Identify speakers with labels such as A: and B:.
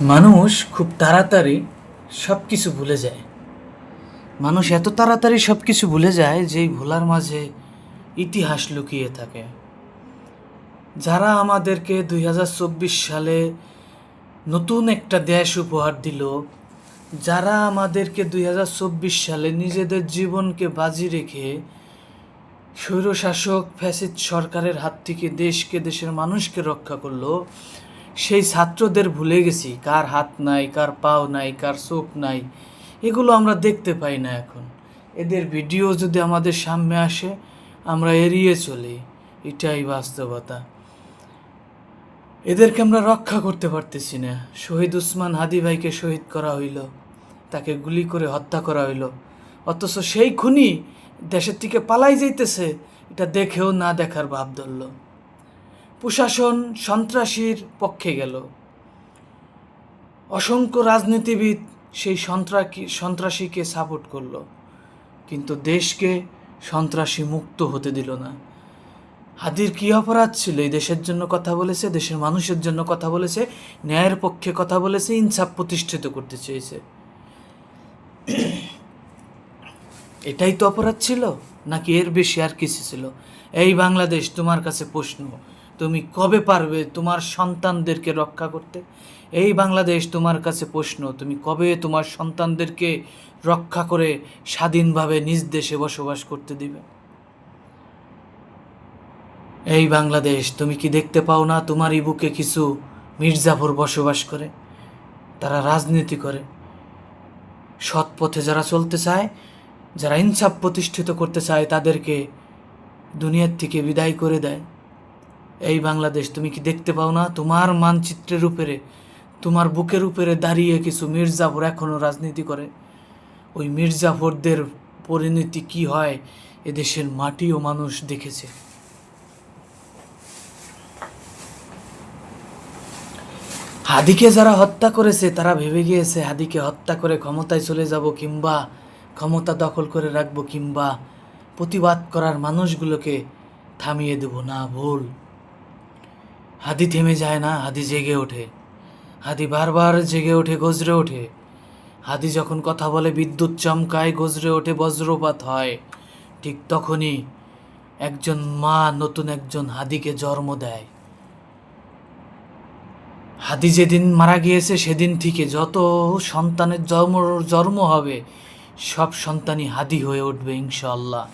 A: মানুষ খুব তাড়াতাড়ি সব কিছু ভুলে যায়। মানুষ এত তাড়াতাড়ি সব কিছু ভুলে যায় যে এই ভোলার মাঝে ইতিহাস লুকিয়ে থাকে। যারা আমাদেরকে 2024 সালে নতুন একটা দেশ উপহার দিল, যারা আমাদেরকে 2024 সালে নিজেদের জীবনকে বাজি রেখে স্বৈরশাসক ফ্যাসিস্ট সরকারের হাত থেকে দেশকে, দেশের মানুষকে রক্ষা করলো, সেই ছাত্রদের ভুলে গেছি। কার হাত নাই, কার পাও নাই, কার চোখ নাই, এগুলো আমরা দেখতে পাই না এখন। এদের ভিডিও যদি আমাদের সামনে আসে, আমরা এড়িয়ে চলি। এটাই বাস্তবতা। এদেরকে আমরা রক্ষা করতে পারতেছি না। শহীদ উসমান হাদি ভাইকে শহীদ করা হইল, তাকে গুলি করে হত্যা করা হইল, অথচ সেই খুনি দেশের থেকে পালাই যাইতেছে। এটা দেখেও না দেখার ভাব ধরল। প্রশাসন সন্ত্রাসীর পক্ষে গেল। অসংখ্য রাজনীতিবিদ সেই সন্ত্রাসীকে সাপোর্ট করলো, কিন্তু দেশকে সন্ত্রাসী মুক্ত হতে দিল না। হাদির কী অপরাধ ছিল? এই দেশের জন্য কথা বলেছে, দেশের মানুষের জন্য কথা বলেছে, ন্যায়ের পক্ষে কথা বলেছে, ইনসাফ প্রতিষ্ঠিত করতে চেয়েছে। এটাই তো অপরাধ ছিল, নাকি এর বেশি আর কিছু ছিল? এই বাংলাদেশ, তোমার কাছে প্রশ্ন, তুমি কবে পারবে তোমার সন্তানদেরকে রক্ষা করতে? এই বাংলাদেশ, তোমার কাছে প্রশ্ন, তুমি কবে তোমার সন্তানদেরকে রক্ষা করে স্বাধীনভাবে নিজ দেশে বসবাস করতে দিবে? এই বাংলাদেশ, তুমি কি দেখতে পাও না তোমারই বুকে কিছু মির্জাফর বসবাস করে? তারা রাজনীতি করে, সৎ পথে যারা চলতে চায়, যারা ইনসাফ প্রতিষ্ঠিত করতে চায়, তাদেরকে দুনিয়ার থেকে বিদায় করে দেয়। এই বাংলাদেশ, তুমি কি দেখতে পাও না তোমার মানচিত্রের উপরে, তোমার বুকের উপরে দাঁড়িয়ে কিছু মির্জাফর এখনও রাজনীতি করে? ওই মির্জাফরদের পরিণতি কি হয় এদেশের মাটি ও মানুষ দেখেছে। হাদিকে যারা হত্যা করেছে তারা ভেবে গিয়েছে হাদিকে হত্যা করে ক্ষমতায় চলে যাব, কিংবা ক্ষমতা দখল করে রাখবো, কিংবা প্রতিবাদ করার মানুষগুলোকে থামিয়ে দেব। না, ভুল। হাদি থেমে যায় না, হাদি জেগে ওঠে। হাদি বারবার জেগে ওঠে, গজরে ওঠে। হাদি যখন কথা বলে বিদ্যুৎ চমকায়, গজরে ওঠে, বজ্রপাত হয়। ঠিক তখনই একজন মা নতুন একজন হাদিকে জন্ম দেয়। হাদি যেদিন মারা গিয়েছে সেদিন থেকে যত সন্তানের জন্ম হবে, সব সন্তানই হাদি হয়ে উঠবে ইনশাআল্লাহ।